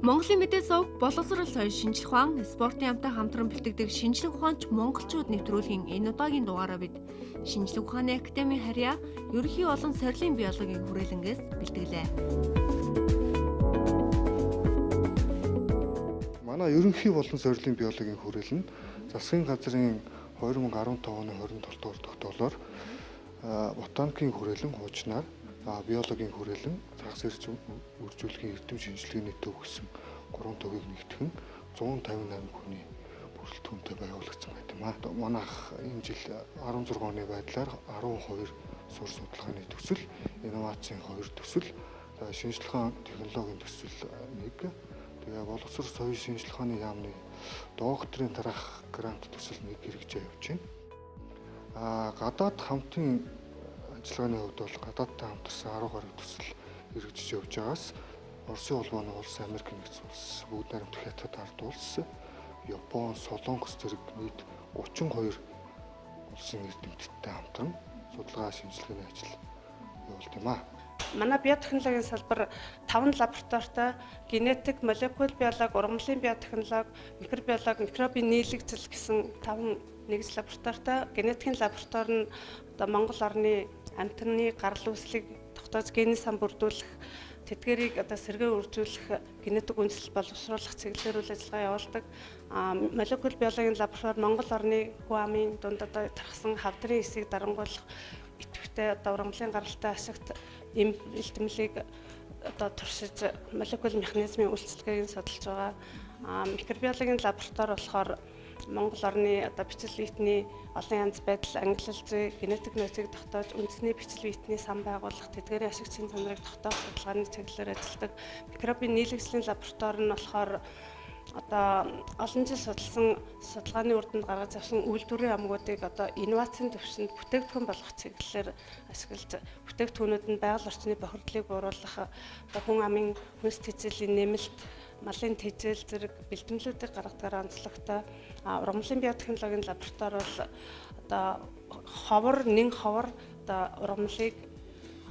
Монголын мэдээ сувг боловсрол соёл шинжлэх ухаан, спортын амтай хамтран бэлтгэдэг шинжлэх ухаанч монголчууд нэвтрүүлгийн энэ удаагийн дугаараа бид шинжлэх ухааны академийн харьяа ерөнхий болон сорилын биологийн хүрээлэнгээс бэлтгэлээ. Манай ерөнхий болон сорилын биологийн хүрээлэн засгийн газрын 2015 оны 27 дугаар тогтоолоор ботаникийн хүрээлэн хуучнаар биологийн хүрээлэн загас эрж үржүүлэхийн эрдэм шинжилгээний төв гэсэн 3 төвийг нэгтгэн 158 хүний бүрэлдэхүүнтэй байгуулагдсан байдаг юм аа. Манайх энэ жил 16 оны байдлаар 12 сур судалгааны төсөл, инновацийн 2 төсөл, шинжлэх ухааны технологийн төсөл 1, тэгээ боловсрол соёл шинжлэх ухааны яамны докторийн дараах грант төсөл 1 хэрэгжиж явж байна. Гадаад хамтын ажиллагааны хувьд бол гадаадтай хамтарсан 10 гаруй төсөл хэрэгжиж явж байгаас Оросын улбаны улс, Америк нэгдсэн улс, Бүгд найрамдах Хятад ард улс, Япон, Солонгос зэрэг нийт 32 улсын эрдэмтдтэй хамтран судалгаа шинжилгээний ажил явуулт юм аа. Манай биотехнологийн салбар 5 лабораторитой генетик, молекул биологи, ургамлын биотехнологи, микробиологи, микробын нийлэгдэл гэсэн 5 нэгж лабораторитой. Генетикийн лаборатори нь Монгол орны амьтны гарал үүслийг тогтоож генийн сан бүрдүүлэх, тэдгэрийг сэргээ үржүүлэх, генетик үндэслэл боловсруулах чиглэлээр үйл ажиллагаа явуулдаг. Молекул биологийн лаборатори Монгол орны хүн амын дунд тархсан хавдрын эсийг дарангуулах идэвхтэй ургамлын гаралтай ашигт эмбэлтэмлийг туршиж молекул механизмын үйлчлэгийг судалж байгаа. Микробиологийн лаборатори болохоор Монгол орны бичил биетний олон янз байдал ангилалзүй генетик нөөцийг тогтоож үндэсний бичил биетний сан байгуулах, тэдгээрийн ашигчийн чанарыг тогтоох судалгааны чиглэлээр ажилладаг. Микробын нийлэгслийн лаборатори нь болохоор олон жил судалсан судалгааны үр дүнд гаргаж авсан үйлдвэрийн амгуудыг инновацийн түвшинд бүтээгдэхүүн болгох чиглэлээр ашиглаж, бүтээгдэхүүнүүд нь байгаль орчны бохирдлыг бууруулах, хүн амын хүнс тэжээлийн нэмэлт, малын тэжээл зэрэг бэлтгэлүүдийг гаргадаг онцлогтой. Ургамлын биотехнологийн лаборатори бол ховор, нэн ховор ургамлыг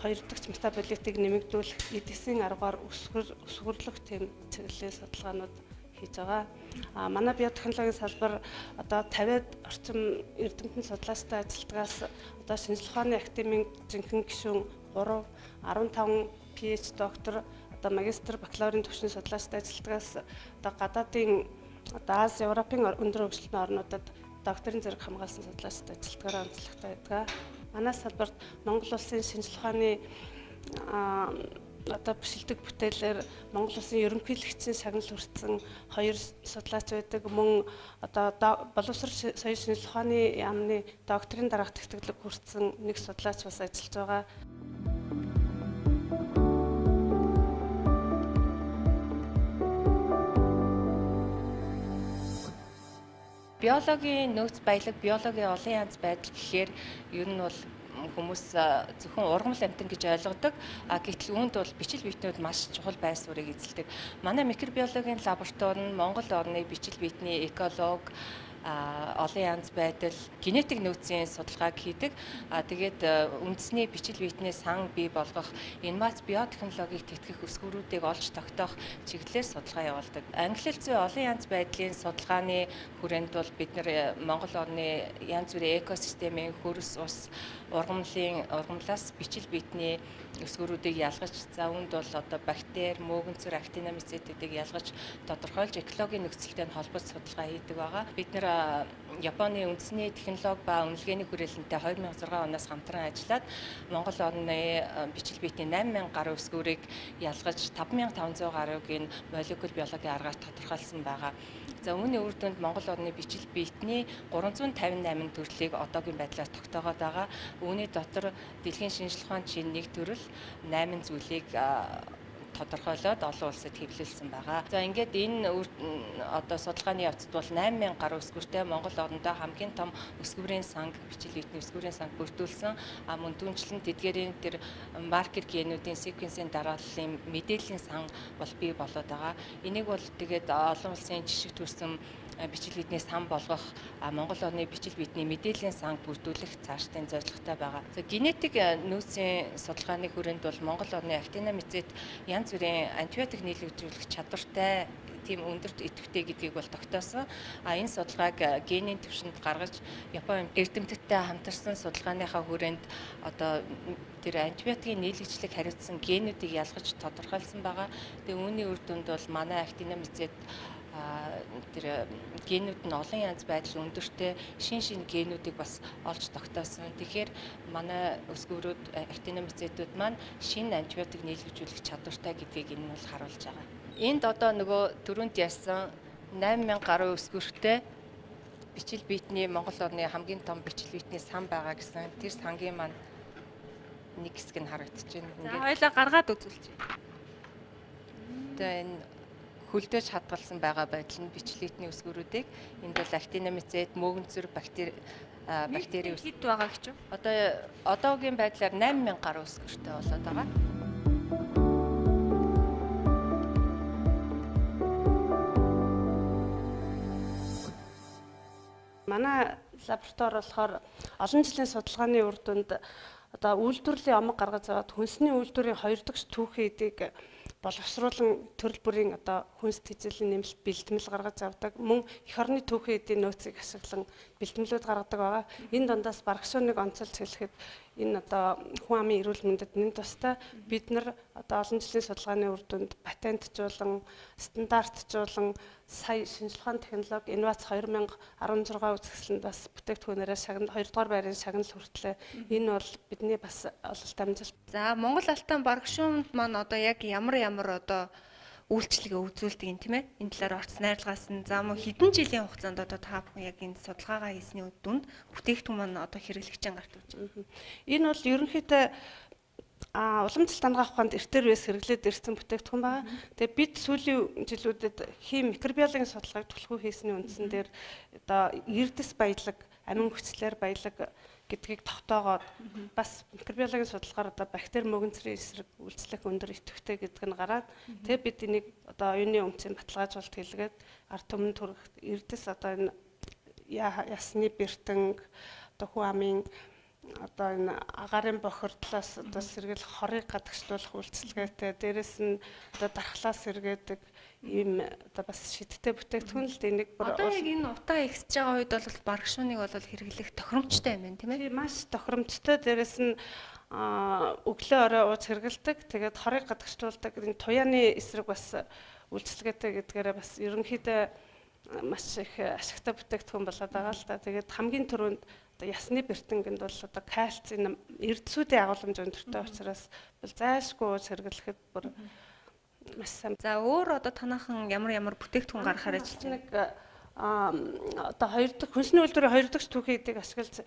2 дахь метаболитыг нэмэгдүүлэх, эдгэсийн аргаар өсгөрлөх тэм чиглэлийн судалгаанууд хийж байгаа. Манай биотехнологийн салбар 50-аад орчим эрдэмтэн судлаачтай ажилтгаас шинжлэх ухааны академийн жинхэнэ гишүүн 3, 15 PhD доктор, магистр, бакалаврын түвшний судлаачтай ажилтгаас гадаадын Ази, Европын өндөр хөгжилтийн орнуудад докторийн зэрэг хамгаалсан судлаачтай ажилтгаараа онцлогтой байдаг. Манай салбарт Монгол улсын шинжлэх ухааны бишилдэг бүтээлээр Монгол улсын ерөнхийлөгчийн шагнал хүртсэн 2 судлаач байдаг. Мөн боловсрол соёл шинжлэх ухааны яамны докторийн дараах тэтгэлэг хүртсэн 1 судлаач бас ажиллаж байгаа. Биологийн нөөц баялаг, биологийн олон янз байдал гэхээр ер нь бол хүмүүс зөвхөн ургамал амьтан гэж ойлгодог. Гэтэл үүнд бол бичил биетнүүд маш чухал байр суурийг эзэлдэг. Манай микробиологийн лаборатори нь Монгол орны бичил биетний эколог, олон янз байдал, генетик нөөцийн судалгааг хийдэг. Тэгээд үндэсний бичил биетний сан бий болгох, инновац биотехнологиг тэтгэх өсгөрүүдийг олж тогтоох чиглэлээр судалгаа явуулдаг. Ангилал зүй олон янз байдлын судалгааны хүрээнд бол бид нар Монгол орны янз бүрийн экосистемийн хөрс, ус, ургамлаас бичил биетний өсгөрүүдийг ялгаж, үүнд бол бактери, мөөгөнцөр, актиномицетүүдийг ялгаж тодорхойлж экологийн нөхцөлтэй холбож судалгаа хийдэг байгаа. Бид нар Японы үндэсний технологи ба үнэлгээний хүрээлэнтэй 2006 оноос хамтран ажиллаад Монгол орны бичил биетний 8000 гаруй өсгөрийг ялгаж 5500 гаруйг нь молекул биологийн аргаар тодорхойлсон байгаа. Үүний үр дүнд Монгол орны бичил биетний 358 төрлийг одоогийн байдлаар тогтоогоод байгаа. Үүний дотор дэлхийн шинжлэх ухааны чинь 1 төрөл 8 зүйлийг тодорхойлоод олон улсад хэвлэлсэн байгаа. Ингээд энэ судалгааны явцад бол 8000 гаруй өсгөртэй Монгол орнодоо хамгийн том өсгөрийн санг, бичил биетний өсгөрийн санг бүрдүүлсэн. Мөн түүнчлэн тэдгээрийн тэр маркер генүүдийн секвенсийн дарааллын мэдээллийн сан бол бий болоод байгаа. Энийг бол тэгээд олон улсын жишг төрсэн бичил бидний сан болгох Монгол орны бичил бидний мэдээллийн сан бүрдүүлэх цаашдын зорилготой байгаа. За генетик нөөцийн судалгааны хүрээнд бол Монгол орны актиномицид янз бүрийн антибиотик нийлэгжүүлэх чадвартай тийм өндөрт идэвхтэй гэдгийг бол тогтоосон. Энэ судалгааг генийн түвшинд гаргаж Японы эрдэмтдтэй хамтарсан судалгааныхаа хүрээнд одоо тэр антибиотикийн нийлэгжлийг хариуцсан генүүдийг ялгаж тодорхойлсон байгаа. Тэгээ үүний үр дүнд бол манай актиномицид тэр генүүд нь олон янз байдал өндөртэй шин генүүдийг бас олж тогтоосон. Тэгэхээр манай өсгөрүүд актиномицидүүд маань шинэ антибиотик нийлэгжүүлэх чадвартай гэдгийг энэ нь бол харуулж байгаа. Энд одоо нөгөө түрүүнд ярьсан 8000 гаруй өсгөртэй бичил биетний Монгол орны хамгийн том бичил биетний сан байгаа гэсэн тэр сангийн маань нэг хэсэг нь харагдаж байна. За хоёлаа гаргаад үзүүлж байна. Одоо энэ хөлдөөж хадгалсан байгаа байдал нь бичил биетний өсгөрүүдийг энд бол актиномицид, мөөгөнцөр бактери хэд байгаа гэж юу? одоо одоогийн байдлаар 8000 гаруй өсгөртэй болоод байгаа. Манай лаборатори болохоор олон жилийн судалгааны үр дүнд одоо үйлдвэрлэлийн омог гаргаж аваад хүнсний үйлдвэрийн 2 дахь түүхийдийг боловсруулан төрөл бүрийн одоо хүнс тэжээлийн нэмэлт бэлтгэл гаргаж авдаг. Мөн эх орны түүхийн эдийн нөөцийг ашиглан бэлтгэлүүд гаргадаг байгаа. Энэ дундаас барагшууныг онцолж хэлэхэд энэ одоо хүн амын эрүүл мэндэд нэн тустай бид нар одоо олон жилийн судалгааны үр дүнд патенттжуулан, стандарттжуулан сая шинжилгээ ухааны технологи инновац 2016 үзэсгэлэнд бас бүтээгдэхүүнээрээ шагнал 2 дугаар байрын шагнал хүртлээ. Энэ бол бидний бас ололт амжилт. За Монгол Алтан барагшуунд маань одоо яг ямар одоо үйлчлэгээ үзүүлдэг юм тийм ээ. Энэ талаар орц найрлагаас нь за мөн хэдэн жилийн хугацаанд одоо та бүхэн яг энэ судалгаагаа хийсний үнд бүтээгдэхүүн маань одоо хэрэглэгч гарт үүж байна. Энэ бол ерөнхийдөө уламжлалт хангах ухаанд эртээр үес хэрэглээд ирсэн бүтээгдэхүүн байна. Тэгээ бид сүүлийн жилүүдэд хим микробиологийн судалгааг түлхүү хийсний үндсэн дээр одоо эрдэс баялаг, амин хүчлээр баялаг гэдгийг тогтоогоод бас микробиологийн судалгаар одоо бактери мөөгөнцрийн эсрэг үйлчлэх өндөр идэвхтэй гэдэг нь гараад тэгээ бид энийг одоо оюуны өмчийн баталгаажуулалт хийлгээд ард түмэн төрөгт эрдэс одоо энэ ясны бэртэнг одоо хүн амын одоо энэ агаарын бохирдлоос одоо сэргэл хорыг гадагшлуулах үйлчлэгээтэй дээрэс нь одоо дархлаас сэргээдэг ийм одоо бас шидтэй бүтээгдэхүүн л дээ нэг одоо яг энэ утаа ихсэж байгаа үед бол барагшууныг бол хэрэглэх тохиромжтой юм байна тийм ээ. Маш тохиромжтой дээрэс нь өглөө орой ууж хэрэгэлдэг тэгээд хорыг гадагшлуулдаг энэ туяаны эсрэг бас үйлчлэгээтэй гэдгээрээ бас ерөнхийдөө маш их ашигтай бүтээгдэхүүн болоод байгаа л да. Тэгээд хамгийн түрүүнд одоо ясны бэртэнгэнд бол одоо кальцийн эрдэсүүдийн агуулмж өндөртэй учраас бол зайлшгүй ууж хэрэглэхэд бүр маш сайн. За өөр одоо танаахан ямар бүтээгдэхүүн гаргахаар ажиллаж байна? Одоо 2 дахь хүнсний үйлдвэрийн 2 дахь түүхийдийг ашиглаж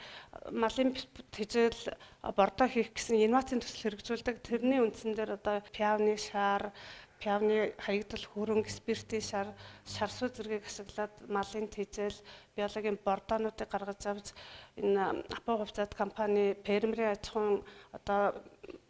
малын тэжээл бордоо хийх гэсэн инновацийн төсөл хэрэгжүүлдэг. Тэрний үндсэн дээр одоо пиавны шар, пиавны хаягдал хөрөнгө, спиртийн шар, шарсуу зэргийг ашиглаад малын тэжээл, биологийн бордоонуудыг гаргаж авч энэ Апо хувьцаат компани фермерийн аж ахуйн одоо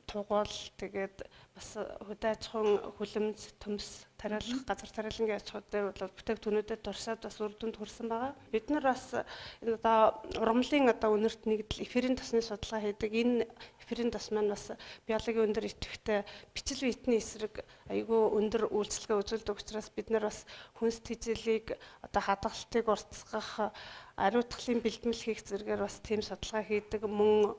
тугуул тэгээд бас хөдөө аж ахуйн хүлэмж төмс тариалах газар тариалангийн аж ахуйд бол бүтээгдэхүүнүүдэд туршаад бас үр дүнд хүрсэн байгаа. Бид нар бас энэ одоо ургамлын одоо үнэрт нэгдэл эфирийн тосны судалгаа хийдэг. Энэ эфирийн тос маань бас биологийн өндөр идэвхтэй бичил биетний эсрэг айгүй өндөр үйлчлэгээ үзүүлдэг учраас бид нар бас хүнс тэжээлийг одоо хадгалтыг уртасгах, ариутгалын бэлтгэл хийх зэргээр бас тийм судалгаа хийдэг. Мөн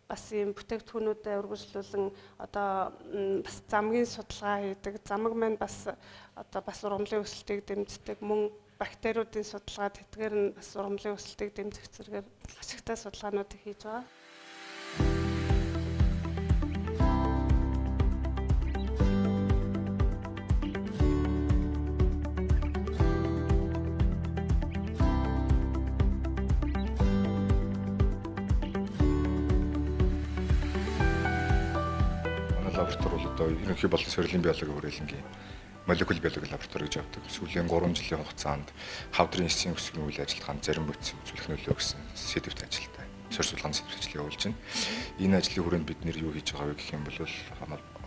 бас ийм бүтээгдэхүүнүүдэд үргэлжлүүлэн одоо бас замгийн судалгаа хийдэг. Замаг маань бас одоо бас ургамлын өсөлтийг дэмждэг. Мөн бактериудын судалгаа тэтгэр нь бас ургамлын өсөлтийг дэмжих зэргээр ашигтай судалгаануудыг хийж байгаа. Лаборатори бол одоо ерөнхий болон сорилын биологийн хүрээлэнгийн молекул биологи лаборатори гэж явдаг. Сүүлийн 3 жилийн хугацаанд хавдрын эсийн өсгөний үйл ажиллагаанд зарим бүтц үзүүлэх нөлөө гэсэн сэдвт ажилтай. Сорь сулгааны сэдвчлэл явуулж байна. Энэ ажлын хүрээнд бид нэр юу хийж байгаа вэ гэх юм бол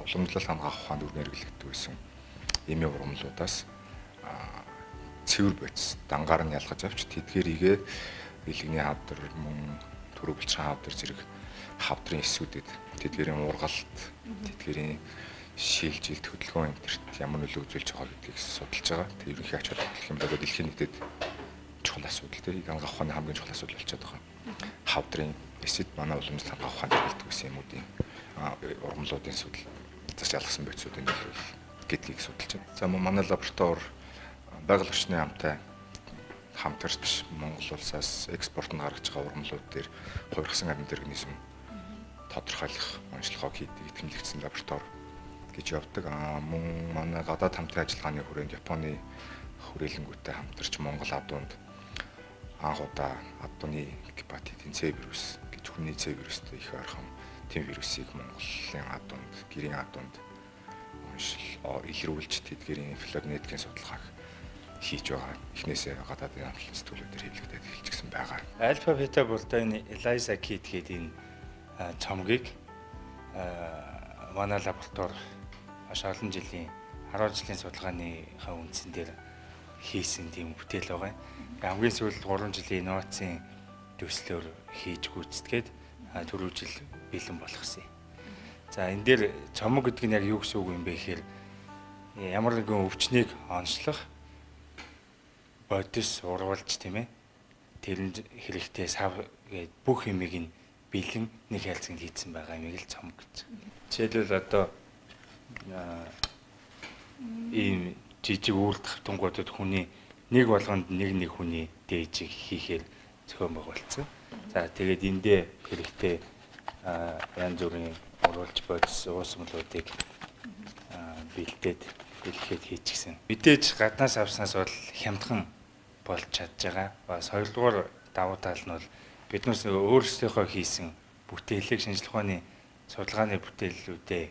уламжлалт хангах ухаанд өргөн хэрэглэгддэг байсан эмийн ургамлуудаас цэвэр бодис дангаар нь ялгаж авч тэдгэрийгээ илгэний хавдар мөн түрүү булчхан хавдар зэрэг хавдрын эсүүдэд тэдгэрийн ургалт тэдгэрийн шилжилт хөдөлгөөн энтерт ямар нөлөө үзүүлж байгаа гэдгийг судалж байгаа. Тэг ерөнхий ач холбогдол юм бол дэлхийн нийтэд чухал асуудал тийм ганга ухааны хамгийн чухал асуудал болчиход байгаа. Хавдрын эсэд манай уламжлалт хангах ухаанд хэлдэг гэсэн юмудын ургамлуудын судал зас ялгсан бодисуудын нөлөөлөл гэдгийг судалж байна. За манай лаборатори байгаль орчны хамтаа хамтарч Монгол улсаас экспорт нь гаргаж байгаа ургамлууд дээр хувирсан амьд организм тодорхойлох онцлогоо хийдэг итгэмжлэгдсэн лаборатори гэж явдаг. Мөн манай гадаад хамтран ажиллагааны хүрээнд Японы хүрээлэнгүүтэй хамтарч Монгол адуунд анх удаа адууны гепатитын С вирус гэж хүний С вирустэй их ойрхон тэм вирусыг Монголын адуунд, гэрийн адуунд илрүүлж тэдгэрийн филогенетикийн судалгааг хийж байгаа. Эхнээсээ гадаадын хамтлан сэтгүүлүүдээр хэвлэгдээд эхэлчихсэн байгаа. Альфа бета болтойн Eliza Kit гэдэг энэ цомгийг манай лаборатори маш олон жилийн 10 жилийн судалгааныхаа үндсэн дээр хийсэн тийм бүтээл байгаа. Хамгийн сүүлд 3 жилийн инновацийн төслөөр хийж гүйцэтгээд түрүү жил бэлэн болгосон юм. За энэ дээр цомог гэдэг нь яг юу гэсэн үг юм бэ гэхээр ямар нэгэн өвчнийг онцлох бодис урвалж тийм ээ тэрэнд хэрэгтэй сав гээд бүх юмыг нь бэлэн нэг хэлцэнд хийцэн байгаа юмыг л цомог гэж. Жишээлбэл одоо ийм жижиг үрд хавтангуудад хүний нэг болгонд нэг хүний дээжийг хийхээр зохион байгуулсан. За тэгээд эндээ хэрэгтэй янз бүрийн урвалж бодис уусмлуудыг бэлдээд бэлгээд хийчихсэн. Мэдээж гаднаас авснаас бол хямдхан болж чадж байгаа. Бас хоёрдугаар давуу тал нь бол биднээс өөрсдийнхөө хийсэн бүтээлийг шинжлэх ухааны судалгааны бүтээллүүдээ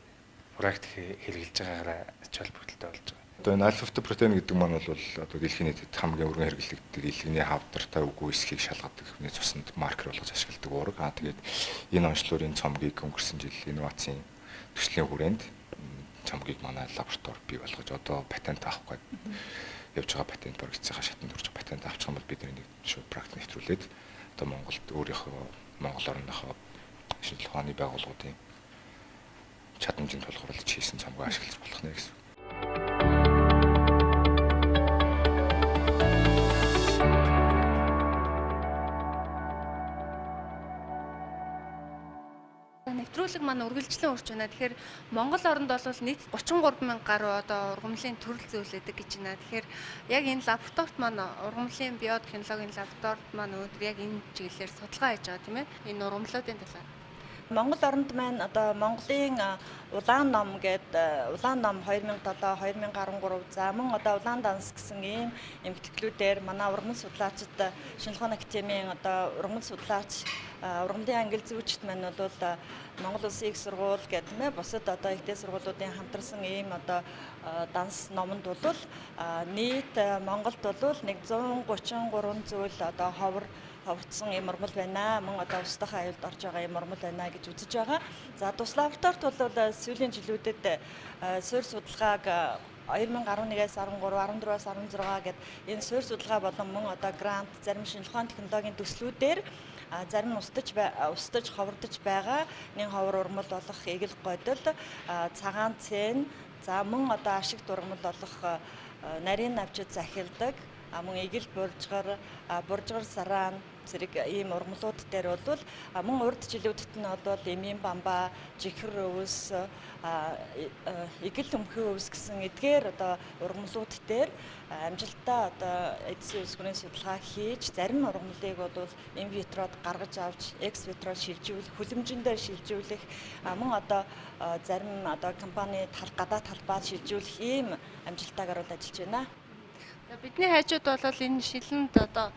практик хэрэгжилж байгаагаараа ач холбогдолтой болж байгаа. Одоо энэ альфа-фтопротеин гэдэг маань бол одоо дэлхийн нийтэд хамгийн өргөн хэрэглэгддэг илгэний хавдартай үгүй эсхийг шалгадаг хүний цуснд маркер болгож ашигладаг уурга. Тэгээд энэ онцлогын цомгийг өнгөрсөн жил инновацийн төслийн хүрээнд цомгийг манай лаборатори бий болгож одоо патент авах гээд явж байгаа патент боргоцсойхоо шатанд хүрч патент авчих юм бол бид нэг шууд практик нэвтрүүлээд одоо Монголд өөрийнхөө Монгол орныхоо шинжлэх ухааны байгууллагуудын чадамжинд тулгуурлаж хийсэн цомгоо ашиглаж болох нэ гэсэн. Нэвтрүүлэг маань үргэлжлэн урч байна. Тэгэхээр Монгол оронд бол нийт 33 мянга гаруй одоо ургамлын төрөл зөвлөдөг гэж байна. Тэгэхээр яг энэ лабораторид маань ургамлын биотехнологийн лабораторид маань өнөөдөр яг энэ чиглэлээр судалгаа хийж байгаа тийм ээ. Энэ ургамлуудын талаар. Монгол оронд маань одоо Монголын улаан ном гэдэг улаан ном 2007-2013 за мөн одоо улаан данс гэсэн ийм эмгэтгэлүүдээр манай ургамал судлаачид шинжлэх ухааны академийн одоо ургамал судлаач ургамлын англи зүйчт маань бол Монгол Улсын их сургууль гэдэг нэ бусад одоо ихтэй сургуулиудын хамтарсан ийм одоо данс номонд бол нийт Монголд бол 133 зүйл одоо ховорцсон юм ургамал байна. Мөн одоо ус дахь аюулд орж байгаа юм ургамал байна гэж үзэж байгаа. За тус лабораторид бол сүүлийн жилүүдэд суурь судалгааг 2011-ээс 13, 14-ээс 16 гэд энэ суурь судалгаа болон мөн одоо грант зарим шинжлэх ухааны технологийн төслүүдээр зарим устдаж ховордож байгаа нэг ховор ургамал болох эгэл годол цагаан цэн за мөн одоо ашигт ургамал болох нарийн навчид захирдаг мөн эгэл буржгар сараан зэрэг ийм ургамлууд дээр бол мөн урд жилүүдэд нь бол эмийн бамбаа, жихэр өвс, эгэл өмхөн өвс гэсэн эдгээр одоо ургамлууд дээр амжилттай одоо эдсийн үсгэрийн судалгаа хийж зарим ургамлыг бол инвитрод гаргаж авч эксвитрод шилжүүлэх, хүлэмжиндээр шилжүүлэх мөн одоо зарим одоо компани гадаад талбайд шилжүүлэх ийм амжилттайгаар ажиллаж байна. Бидний хайжууд бол энэ шилэнд одоо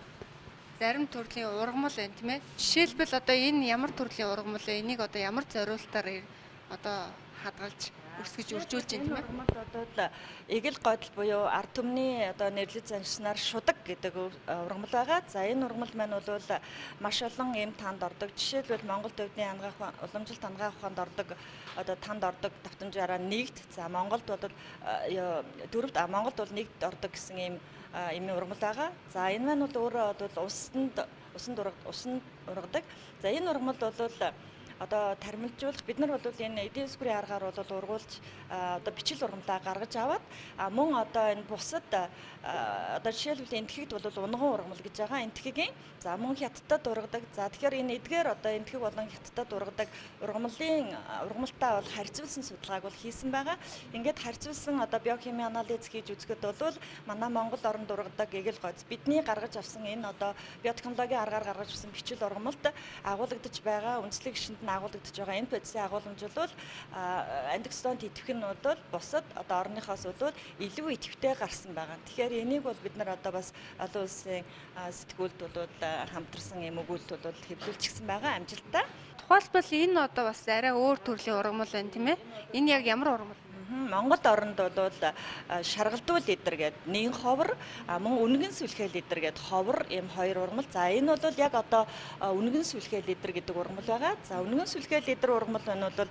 зарим төрлийн ургамал байна тийм ээ. Жишээлбэл одоо энэ ямар төрлийн ургамал вэ? Энийг одоо ямар зориултаар одоо хадгалж өсгөж үржүүлж байна тийм ээ. Ургамал одоо эгэл гойдол буюу ард түмний одоо нэрлэж заншснаар шудаг гэдэг ургамал байгаа. За энэ ургамал маань бол маш олон эм танд ордог. Жишээлбэл Монгол төвдийн ангаах уламжилт ангаах ухаанд ордог одоо танд ордог давтамжаараа нэгт. За Монголд бол дөрөвд Монголд бол нэгт ордог гэсэн эм эмийн ургамал байгаа. За энэ маань бол өөрөө бол усанд ургадаг. За энэ ургамал бол одоо тармилжуулах бид нар бол энэ эдийн засгийн аргаар бол ургуулж одоо бичил ургамлаа гаргаж аваад мөн одоо энэ бусад одоо жишээлбэл энтхэгд бол унган ургамал гэж байгаа. Энтхэгийн за мөн хятадд ургадаг. За тэгэхээр энэ эдгээр одоо энтхэг болон хятадд ургадаг ургамалтаа бол харьцуулсан судалгааг бол хийсэн байгаа. Ингээд харьцуулсан одоо биохими анализ хийж үзэхэд бол манай Монгол оронд ургадаг эгэл гойц бидний гаргаж авсан энэ одоо биотехнологийн аргаар гаргаж авсан бичил ургамалд агуулгадж байгаа үндэслэг гишэнд нь агуулгадж байгаа энэ бодисын агууламж бол антиоксидант идэвх нь бол бусад одоо орныхоос бол илүү идэвхтэй гарсан байгаа. Тэгэхээр энийг бол бид нар одоо бас олон улсын сэтгүүлд бол хамтарсан юм өгүүлэлт бол хэвлүүлчихсэн байгаа амжилттай. Тухайлбал энэ одоо бас арай өөр төрлийн ургамал байна тийм ээ. Энэ яг ямар ургамал? Монгол оронд бол шаргалдуул лидер гэдэг нэг ховор мөн үнэгэн сүлхээ лидер гэдэг ховор ийм хоёр ургамал. За энэ бол яг одоо үнэгэн сүлхээ лидер гэдэг ургамал байгаа. За үнэгэн сүлхээ лидер ургамал нь бол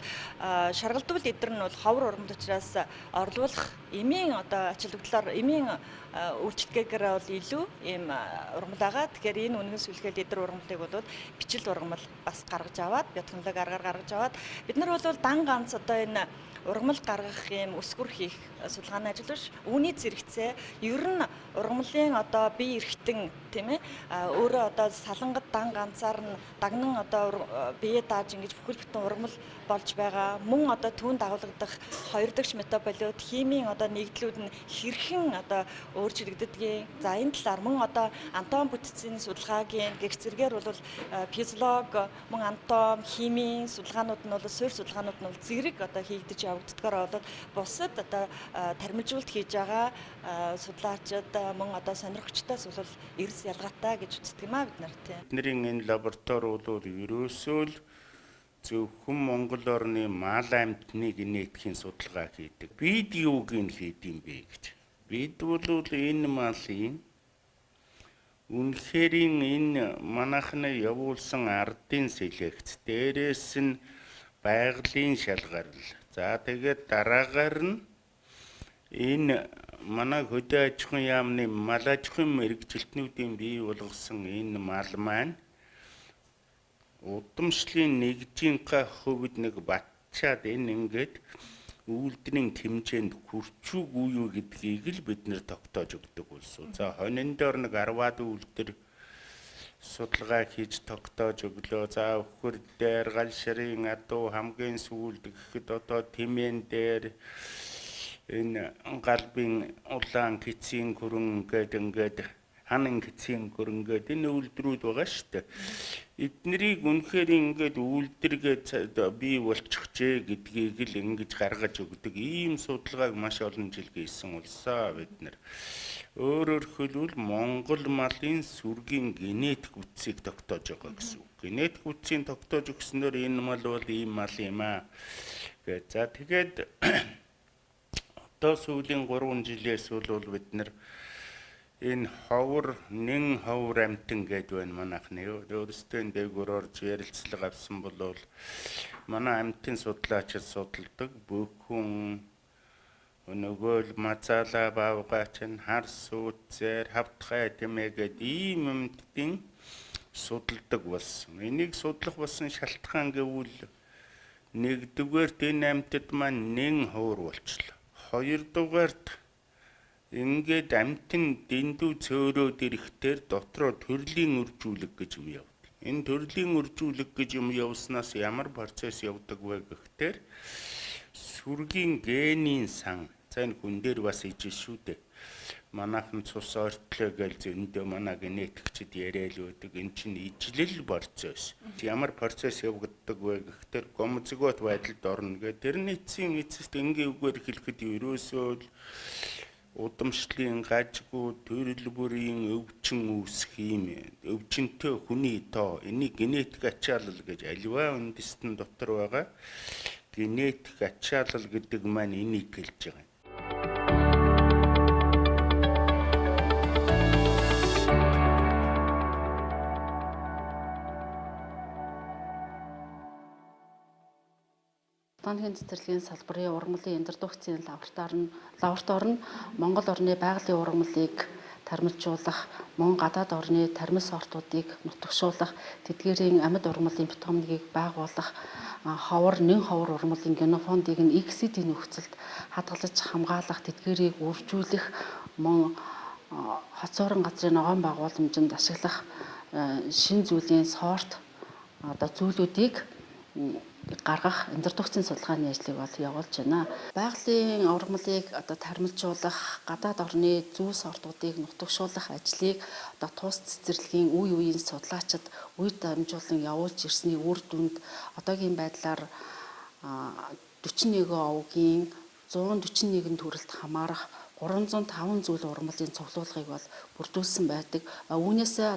шаргалдуул лидер нь бол ховор ургамал учраас орлуулах эмийн одоо ачааллаар эмийн үйлчлэгээр бол илүү ийм ургамал байгаа. Тэгэхээр энэ үнэгэн сүлхээ лидер ургамлыг бол бичил ургамал бас гаргаж аваад биотехнологи аргаар гаргаж аваад бид нар бол дан ганц одоо энэ ургамал гаргах юм өсгөр хийх судалгааны ажил биш. Үүний зэрэгцээ ер нь ургамлын одоо бие эрхтэн тийм ээ өөрөө одоо салангад дан ганцаар нь дагнан одоо бие дааж ингэж бүхэл бүтэн ургамал болж байгаа. Мөн одоо түүнд дагуулгадах хоёр дахь метаболит химийн одоо нэгдлүүд нь хэрхэн одоо өөрчлөгддгийг. За энэ талаар мөн одоо атом бүтцийн судалгаагийн гэх зэрэгээр бол физиолог мөн атом химийн судалгаанууд нь бол суурь судалгаанууд нь бол зэрэг одоо хийгдэж явагддгаар бол бусад одоо тармилжуулалт хийж байгаа судлаачид мөн одоо сонирхогчдоос бол эрс ялгаатай гэж үздэг юм аа бид нар тийм. Бидний энэ лаборатори бол ерөөсөө л зөвхөн Монгол орны мал амьтны генетикийн судалгаа хийдэг. Бид юуг нь хийдэм бэ гэж. Бид бол энэ малын үнэхээр энэ манайхны явуулсан ардын селекц дээрээс нь байгалийн шалгарал. За тэгээд дараагаар нь энэ манай хөдөө аж ахуйн яамны мал аж ахуйн мэргэжилтнүүдийн бий болгосон энэ мал маань удамшлын нэгжийнхаа хувьд нэг батчаад энэ ингээд үйлдвэрийн хэмжээнд хүрчүүгүй юу гэдгийг л бид нэр тогтоож өгдөг болсон. За хонин дээр нэг 10-аад үйлдвэр судалгаа хийж тогтоож өглөө. За өхөр дээр гал ширийн адуу хамгийн сүүлд гэхэд одоо тэмэн дээр энэ галбын улаан кицийн хөрөн ингээд ханан кицийн хөрөн гэдэг энэ үйлдвэрүүд байгаа шүү дээ. Эднэрийг үнэхээр ингээд үйлдвэргээд бий болчихжээ гэдгийг л ингэж гаргаж өгдөг. Ийм судалгааг маш олон жил хийсэн улсаа бид нар. Өөрөөр хэлбэл Монгол малын сүргийн генетик үтсийг тогтоож байгаа гэсэн үг. Генетик үтсийг тогтоож өгснөөр энэ мал бол ийм мал юм аа. За тэгээд одоо сүүлийн 3 жилээс бол бид нар энэ ховор нэн ховор амтан гэдэг байна манайхны. Өөрөөсөө энэ дээгүүр орж ярилцлага авсан бол манай амтын судлаачид судалдаг бүхэн нөгөө л мацаала баавгач нь хар сууд зэр хавтгай тэмээ гэдэг ийм амтдын судалдаг болсон. Энийг судлах болсон шалтгаан гэвэл нэгдүгээрт энэ амтд маань нэн ховор болчихлоо. Хоёрдугаарт ингээд амтэн дэндүү цөөрөөд ирэхтэр дотроо төрлийн үржүүлэг гэж юм явдаг. Энэ төрлийн үржүүлэг гэж юм явснаас ямар процесс явдаг вэ гэхээр сүргийн генийн сан. За энэ хүн дээр бас ижил шүү дээ. Манайхан цус ортлоо гэж зөндөө манай генетикчид яриад байдаг. Энэ чинь ижлэл процесс. Ямар процесс явагддаг вэ гэхээр гомозигот байдалд орно гэдэг. Тэрний эцэст энгийн үгээр хэлэхэд ерөөсөө удамшлын гажгүй төрөл бүрийн өвчин үүсэх юм. Өвчнөд хүний тоо энийг генетик ачаалал гэж аливаа үндэстэн дотор байгаа генетик ачаалал гэдэг маань энийг хэлж байгаа юм. Ботаникийн цэцэрлэгийн салбарын ургамлын интродукцийн лаборатори нь Монгол орны байгалийн ургамлыг тармилжуулах, мөн гадаад орны тармил сортуудыг нутагшуулах, тэдгээрийн амьд ургамлын битгомныг байгуулах, нэн ховор ургамлын генофондыг нь XCD нөхцөлд хадгалж хамгаалах, тэдгээрийг үржүүлэх, мөн хоцорон газрын ногоон байгууламжинд ашиглах шин зүйлийн сорт зүйлүүдийг гаргах интродукцийн судалгааны ажлыг бол явуулж байна. Байгалийн ургамлыг тармилжуулах, гадаад орны зүү сортуудыг нутагшуулах ажлыг тус цэцэрлэгийн үе үеийн судлаачид үе дамжуулан явуулж ирсний үр дүнд одоогийн байдлаар 41 овгийн 141 төрөлд хамаарах 305 зүйл ургамлын цуглуулгыг бол бүрдүүлсэн байдаг. Үүнээсээ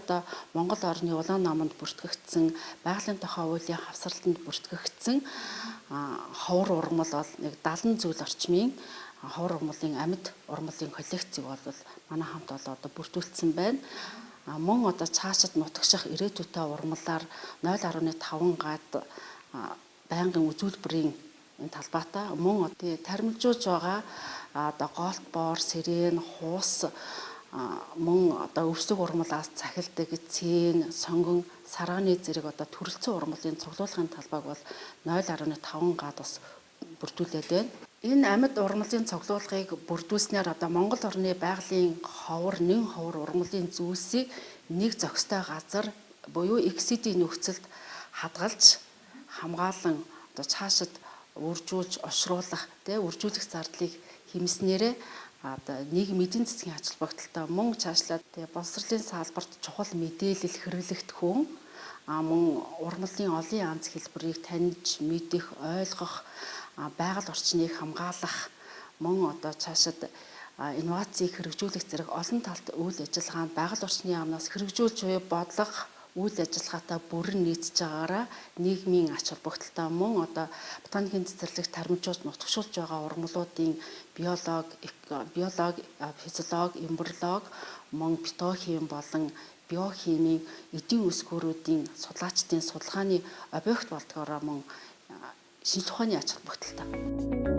Монгол орны улаан наманд бүртгэгдсэн, байгалийн тухай хуулийн хавсралтанд бүртгэгдсэн ховор ургамал бол нэг 70 зүйл орчмын ховор ургамлын амьд ургамлын коллекцийг бол манай хамт бол бүрдүүлсэн байна. Мөн цаашид нутагших ирээдүйтэй ургамлаар 0.5 гад байнгын үзүүлбэрийн энэ талбайтай мөн тармилжуулж байгаа голт боор, сирен, хуус мөн өвсөг ургамлаас цахилдаг цээн, сонгон, саргааны зэрэг төрөлцсөн ургамлын цуглуулгын талбайг бол 0.5 гад бас бүрдүүлээд байна. Энэ амьд ургамлын цуглуулгыг бүрдүүлснээр Монгол орны байгалийн нэн ховор ургамлын зүйлсийг нэг зохистой газар буюу XCD нөхцөлд хадгалж хамгаалan цаашид үржүүлж ошруулах, үржүүлэх зардлыг хэмснээрээ нийгмийн эдийн засгийн ач холбогдолтой мөн цаашлаад боловсролын салбарт чухал мэдээлэл хэрэглэгдэх хүн мөн ургамлын олон янз хэлбэрийг таньж, мэдэх, ойлгох, байгаль орчныг хамгаалах мөн цаашид инновацийг хэрэгжүүлэх зэрэг олон талт үйл ажиллагаанд байгаль орчны яамнаас хэрэгжүүлж буй бодлого үйл ажиллагаатай бүрэн нийцж байгаараа нийгмийн ач холбогдолтой мөн ботаникийн цэцэрлэгт тармилжуулж нутагшуулж байгаа ургамлуудын биологи, физиологи, эмбриологи, мөн битохим болон биохимийн эдийн үсгүүрүүдийн судлаачдын судалгааны объект болдгоороо мөн шинжлэх ухааны ач холбогдолтой.